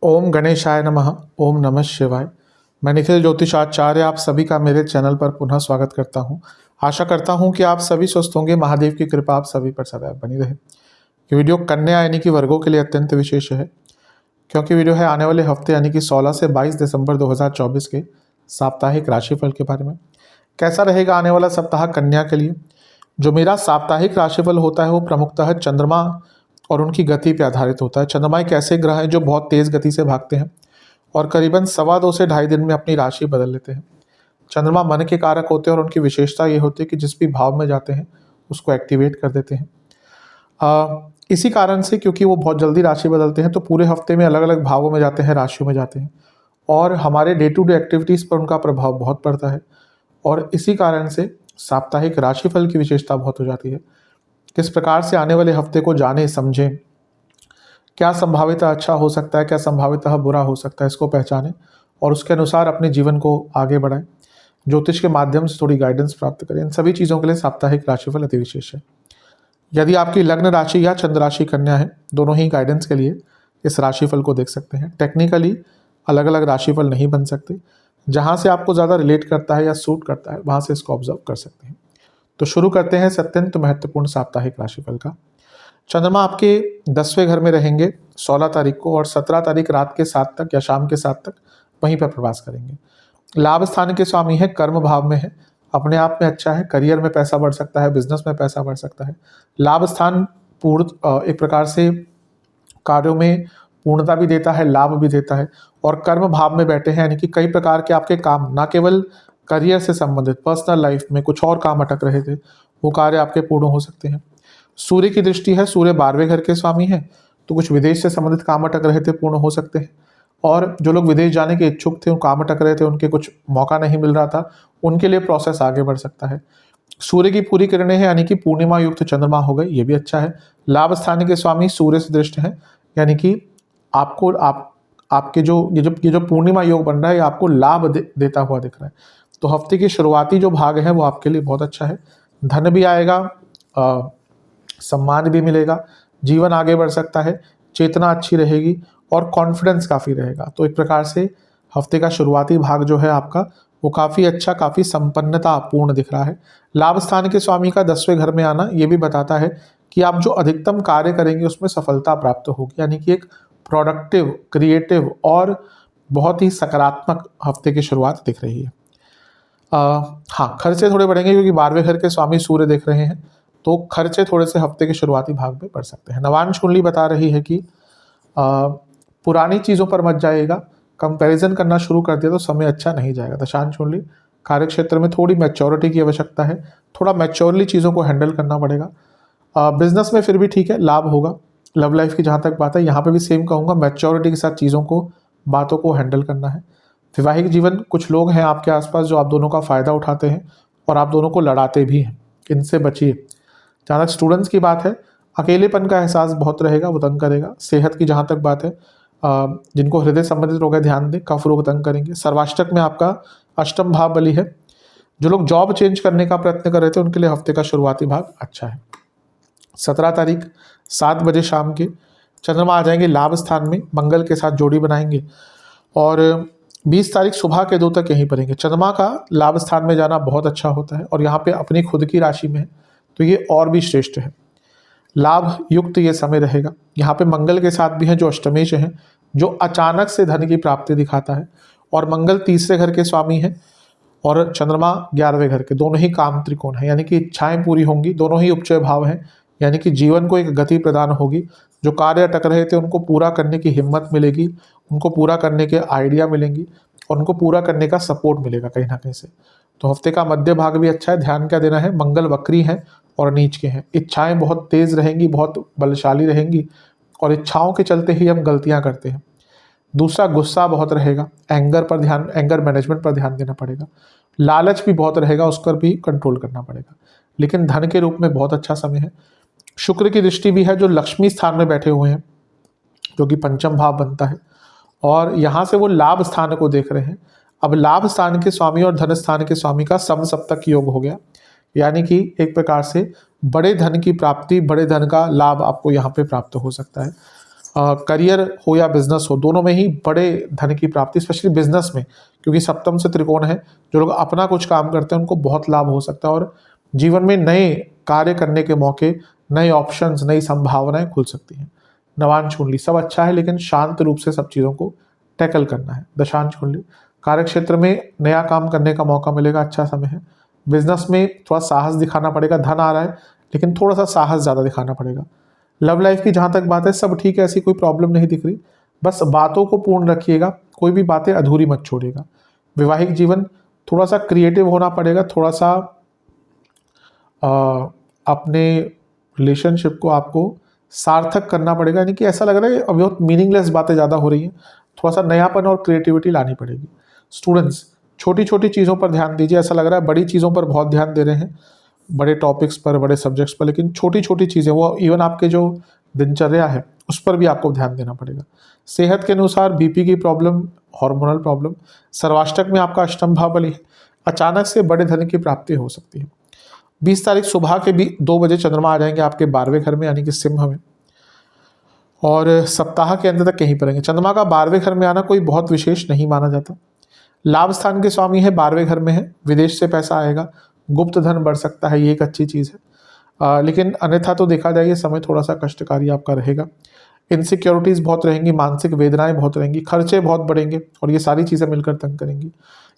ओम गणेशाय नमः। ओम नमः शिवाय। मैं निखिल ज्योतिषाचार्य आप सभी का मेरे चैनल पर पुनः स्वागत करता हूं। आशा करता हूं कि आप सभी स्वस्थ होंगे। महादेव की कृपा आप सभी पर सदैव बनी रहे। ये वीडियो कन्या यानी कि वर्गों के लिए अत्यंत विशेष है, क्योंकि वीडियो है आने वाले हफ्ते यानी कि 16 से 22 दिसंबर 2024 के साप्ताहिक राशिफल के बारे में। कैसा रहेगा आने वाला सप्ताह कन्या के लिए। जो मेरा साप्ताहिक राशिफल होता है वो प्रमुखतः चंद्रमा और उनकी गति पर आधारित होता है। चंद्रमा एक ऐसे ग्रह हैं जो बहुत तेज़ गति से भागते हैं और करीबन 2.25 से 2.5 दिन में अपनी राशि बदल लेते हैं। चंद्रमा मन के कारक होते हैं और उनकी विशेषता ये होती है कि जिस भी भाव में जाते हैं उसको एक्टिवेट कर देते हैं। इसी कारण से क्योंकि वो बहुत जल्दी राशि बदलते हैं तो पूरे हफ्ते में अलग अलग भावों में जाते हैं, राशियों में जाते हैं और हमारे डे टू डे एक्टिविटीज़ पर उनका प्रभाव बहुत पड़ता है। और इसी कारण से साप्ताहिक राशिफल की विशेषता बहुत हो जाती है। किस प्रकार से आने वाले हफ्ते को जाने समझें, क्या संभावितः अच्छा हो सकता है, क्या संभावितः बुरा हो सकता है, इसको पहचानें और उसके अनुसार अपने जीवन को आगे बढ़ाएं। ज्योतिष के माध्यम से थोड़ी गाइडेंस प्राप्त करें। इन सभी चीज़ों के लिए साप्ताहिक राशिफल अति विशेष है। यदि आपकी लग्न राशि या चंद्र राशि कन्या है, दोनों ही गाइडेंस के लिए इस राशिफल को देख सकते हैं। टेक्निकली अलग अलग राशिफल नहीं बन सकते। जहाँ से आपको ज़्यादा रिलेट करता है या सूट करता है वहाँ से इसको ऑब्जर्व कर सकते हैं। तो शुरू करते हैं अत्यंत महत्वपूर्ण साप्ताहिक राशिफल का। चंद्रमा आपके 10वें घर में रहेंगे 16 तारीख को और 17 तारीख रात के 7 तक या शाम के 7 तक वहीं पर प्रवास करेंगे। लाभ स्थान के स्वामी है, कर्म भाव में है, अपने आप में अच्छा है। करियर में पैसा बढ़ सकता है, बिजनेस में पैसा बढ़ सकता है। लाभ स्थान पूर्ण एक प्रकार से कार्यों में पूर्णता भी देता है, लाभ भी देता है और कर्म भाव में बैठे हैं यानी कि कई प्रकार के आपके काम, ना केवल करियर से संबंधित, पर्सनल लाइफ में कुछ और काम अटक रहे थे वो कार्य आपके पूर्ण हो सकते हैं। सूर्य की दृष्टि है, सूर्य 12वें घर के स्वामी हैं, तो कुछ विदेश से संबंधित काम अटक रहे थे पूर्ण हो सकते हैं। और जो लोग विदेश जाने के इच्छुक थे, काम अटक रहे थे, उनके कुछ मौका नहीं मिल रहा था, उनके लिए प्रोसेस आगे बढ़ सकता है। सूर्य की पूरी किरणें हैं यानी कि पूर्णिमा युक्त चंद्रमा हो गए, ये भी अच्छा है। लाभ स्थान के स्वामी सूर्य से दृष्ट हैं यानी कि आपको आपके ये जो पूर्णिमा योग बन रहा है आपको लाभ देता हुआ दिख रहा है। तो हफ्ते की शुरुआती जो भाग है वो आपके लिए बहुत अच्छा है। धन भी आएगा, सम्मान भी मिलेगा, जीवन आगे बढ़ सकता है, चेतना अच्छी रहेगी और कॉन्फिडेंस काफ़ी रहेगा। तो एक प्रकार से हफ्ते का शुरुआती भाग जो है आपका वो काफ़ी अच्छा, काफ़ी संपन्नता पूर्ण दिख रहा है। लाभ स्थान के स्वामी का 10वें घर में आना ये भी बताता है कि आप जो अधिकतम कार्य करेंगे उसमें सफलता प्राप्त होगी, यानी कि एक प्रोडक्टिव, क्रिएटिव और बहुत ही सकारात्मक हफ्ते की शुरुआत दिख रही है। हाँ, खर्चे थोड़े बढ़ेंगे क्योंकि 12वें घर के स्वामी सूर्य देख रहे हैं, तो खर्चे थोड़े से हफ्ते के शुरुआती भाग में बढ़ सकते हैं। नवांश कुंडली बता रही है कि पुरानी चीज़ों पर मत जाइएगा, कंपैरिजन करना शुरू कर दिया तो समय अच्छा नहीं जाएगा। दशांश कुंडली कार्य क्षेत्र में थोड़ी मैच्योरिटी की आवश्यकता है, थोड़ा मैच्योरली चीज़ों को हैंडल करना पड़ेगा। बिजनेस में फिर भी ठीक है, लाभ होगा। लव लाइफ की जहाँ तक बात है यहाँ पे भी सेम कहूँगा, मैच्योरिटी के साथ चीज़ों को, बातों को हैंडल करना है। वैवाहिक जीवन, कुछ लोग हैं आपके आसपास जो आप दोनों का फ़ायदा उठाते हैं और आप दोनों को लड़ाते भी हैं, इनसे बचिए। जहाँ तक स्टूडेंट्स की बात है, अकेलेपन का एहसास बहुत रहेगा, वो तंग करेगा। सेहत की जहाँ तक बात है, जिनको हृदय संबंधित रोग है ध्यान दें, कफ रोग तंग करेंगे। सर्वाष्टक में आपका अष्टम भाव बली है। जो लोग जॉब चेंज करने का प्रयत्न कर रहे थे उनके लिए हफ्ते का शुरुआती भाग अच्छा है। 17 तारीख 7 बजे शाम के चंद्रमा आ जाएंगे लाभ स्थान में, मंगल के साथ जोड़ी बनाएंगे और 20 तारीख सुबह के 2 तक यहीं पड़ेंगे। चंद्रमा का लाभ स्थान में जाना बहुत अच्छा होता है और यहाँ पे अपनी खुद की राशि में है तो ये और भी श्रेष्ठ है, लाभ युक्त ये समय रहेगा। यहाँ पे मंगल के साथ भी है जो अष्टमेश है, जो अचानक से धन की प्राप्ति दिखाता है और मंगल 3रे घर के स्वामी है और चंद्रमा 11वें घर के, दोनों ही काम त्रिकोण है यानी कि इच्छाएं पूरी होंगी। दोनों ही उपचय भाव हैं यानी कि जीवन को एक गति प्रदान होगी। जो कार्य अटक रहे थे उनको पूरा करने की हिम्मत मिलेगी, उनको पूरा करने के आइडिया मिलेंगी और उनको पूरा करने का सपोर्ट मिलेगा कहीं ना कहीं से। तो हफ्ते का मध्य भाग भी अच्छा है। ध्यान क्या देना है, मंगल वक्री हैं और नीच के हैं। इच्छाएं बहुत तेज रहेंगी, बहुत बलशाली रहेंगी और इच्छाओं के चलते ही हम गलतियां करते हैं। दूसरा, गुस्सा बहुत रहेगा, एंगर मैनेजमेंट पर ध्यान देना पड़ेगा। लालच भी बहुत रहेगा, उस पर भी कंट्रोल करना पड़ेगा। लेकिन धन के रूप में बहुत अच्छा समय है। शुक्र की दृष्टि भी है जो लक्ष्मी स्थान में बैठे हुए हैं, जो कि पंचम भाव बनता है और यहाँ से वो लाभ स्थान को देख रहे हैं। अब लाभ स्थान के स्वामी और धन स्थान के स्वामी का सम सप्तक योग हो गया, यानी कि एक प्रकार से बड़े धन की प्राप्ति, बड़े धन का लाभ आपको यहाँ पे प्राप्त हो सकता है। करियर हो या बिजनेस हो, दोनों में ही बड़े धन की प्राप्ति, स्पेशली बिजनेस में, क्योंकि सप्तम से त्रिकोण है। जो लोग अपना कुछ काम करते हैं उनको बहुत लाभ हो सकता है और जीवन में नए कार्य करने के मौके, नए ऑप्शंस, नई संभावनाएं खुल सकती हैं। नवांश कुंडली सब अच्छा है, लेकिन शांत रूप से सब चीज़ों को टैकल करना है। दशांश कुंडली कार्य क्षेत्र में नया काम करने का मौका मिलेगा, अच्छा समय है। बिजनेस में थोड़ा साहस दिखाना पड़ेगा, धन आ रहा है लेकिन थोड़ा सा साहस ज़्यादा दिखाना पड़ेगा। लव लाइफ की जहाँ तक बात है सब ठीक है, ऐसी कोई प्रॉब्लम नहीं दिख रही, बस बातों को पूर्ण रखिएगा, कोई भी बातें अधूरी मत छोड़िएगा। वैवाहिक जीवन थोड़ा सा क्रिएटिव होना पड़ेगा, थोड़ा सा अपने रिलेशनशिप को आपको सार्थक करना पड़ेगा, यानी कि ऐसा लग रहा है कि बहुत मीनिंगलेस बातें ज़्यादा हो रही हैं, थोड़ा सा नयापन और क्रिएटिविटी लानी पड़ेगी। स्टूडेंट्स छोटी छोटी चीज़ों पर ध्यान दीजिए, ऐसा लग रहा है बड़ी चीज़ों पर बहुत ध्यान दे रहे हैं, बड़े टॉपिक्स पर, बड़े सब्जेक्ट्स पर, लेकिन छोटी छोटी चीज़ें, वो इवन आपके जो दिनचर्या है उस पर भी आपको ध्यान देना पड़ेगा। सेहत के अनुसार बीपी की प्रॉब्लम, हार्मोनल प्रॉब्लम, सर्वाष्टक में आपका अष्टम भाव बली है, अचानक से बड़े धन की प्राप्ति हो सकती है। 20 तारीख सुबह के भी 2 बजे चंद्रमा आ जाएंगे आपके 12वें घर में, यानी कि सिंह में, और सप्ताह के अंत तक यहीं पर रहेंगे। चंद्रमा का 12वें घर में आना कोई बहुत विशेष नहीं माना जाता। लाभ स्थान के स्वामी है, 12वें घर में है, विदेश से पैसा आएगा, गुप्त धन बढ़ सकता है, ये एक अच्छी चीज़ है। लेकिन अन्यथा तो देखा जाए ये समय थोड़ा सा कष्टकारी आपका रहेगा। इनसिक्योरिटीज़ बहुत रहेंगी, मानसिक वेदनाएं बहुत रहेंगी, खर्चे बहुत बढ़ेंगे और ये सारी चीज़ें मिलकर तंग करेंगी।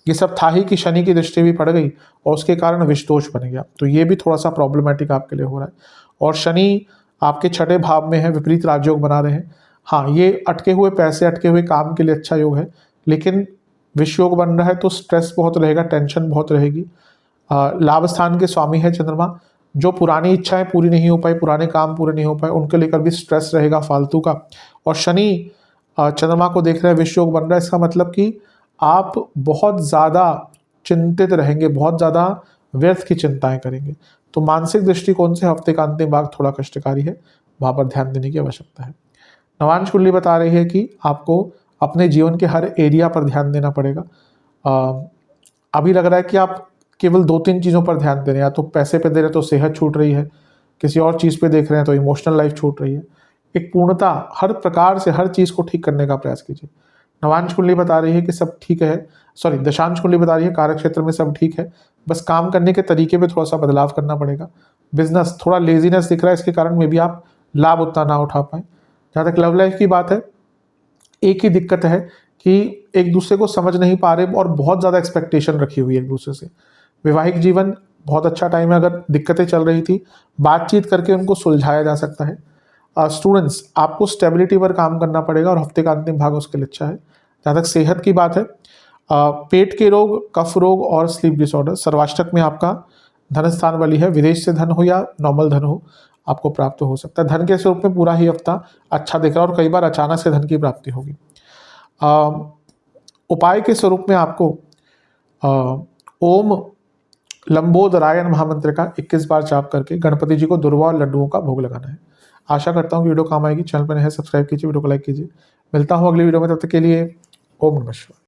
ये सब था ही कि शनि की दृष्टि भी पड़ गई और उसके कारण विषदोष बन गया, तो ये भी थोड़ा सा प्रॉब्लमेटिक आपके लिए हो रहा है। और शनि आपके 6ठे भाव में है, विपरीत राजयोग बना रहे हैं। हाँ, ये अटके हुए पैसे, अटके हुए काम के लिए अच्छा योग है, लेकिन विष योग बन रहा है तो स्ट्रेस बहुत रहेगा, टेंशन बहुत रहेगी। लाभ स्थान के स्वामी है चंद्रमा, जो पुरानी इच्छाएं पूरी नहीं हो पाई, पुराने काम पूरे नहीं हो पाए, उनके लेकर भी स्ट्रेस रहेगा फालतू का। और शनि चंद्रमा को देख रहे हैं, विष योग बन रहा है, इसका मतलब कि आप बहुत ज़्यादा चिंतित रहेंगे, बहुत ज़्यादा व्यर्थ की चिंताएं करेंगे। तो मानसिक दृष्टिकोण से हफ्ते का अंतिम भाग थोड़ा कष्टकारी है, वहाँ पर ध्यान देने की आवश्यकता है। नवांश कुंडली बता रही है कि आपको अपने जीवन के हर एरिया पर ध्यान देना पड़ेगा। अभी लग रहा है कि आप केवल 2-3 चीज़ों पर ध्यान दे रहे हैं, या तो पैसे पे दे रहे हैं तो सेहत छूट रही है, किसी और चीज़ पे देख रहे हैं तो इमोशनल लाइफ छूट रही है। एक पूर्णता हर प्रकार से हर चीज़ को ठीक करने का प्रयास कीजिए। नवांश कुंडली बता रही है कि सब ठीक है, सॉरी दशांश कुंडली बता रही है कार्य क्षेत्र में सब ठीक है, बस काम करने के तरीके पे थोड़ा सा बदलाव करना पड़ेगा। बिजनेस थोड़ा लेजीनेस दिख रहा है, इसके कारण में भी आप लाभ उतना ना उठा पाए। जहाँ तक लव लाइफ की बात है, एक ही दिक्कत है कि एक दूसरे को समझ नहीं पा रहे और बहुत ज़्यादा एक्सपेक्टेशन रखी हुई है एक दूसरे से। वैवाहिक जीवन बहुत अच्छा टाइम है, अगर दिक्कतें चल रही थी बातचीत करके उनको सुलझाया जा सकता है। स्टूडेंट्स आपको स्टेबिलिटी पर काम करना पड़ेगा और हफ्ते का अंतिम भाग उसके लिए अच्छा है। जहाँ तक सेहत की बात है, पेट के रोग, कफ रोग और स्लीप डिसऑर्डर, सर्वाष्टक में आपका धन स्थान वाली है, विदेश से धन हो या नॉर्मल धन हो आपको प्राप्त हो सकता है। धन के स्वरूप में पूरा ही हफ्ता अच्छा दिख रहा है और कई बार अचानक से धन की प्राप्ति होगी। उपाय के स्वरूप में आपको ओम लंबोदरायण महामंत्र का 21 बार जाप करके गणपति जी को दुर्वा और लड्डुओं का भोग लगाना है। आशा करता हूँ कि वीडियो काम आएगी। चैनल पर नए हैं सब्सक्राइब कीजिए, वीडियो को लाइक कीजिए। मिलता हूँ अगली वीडियो में, तब तक के लिए ओम नमः शिवाय।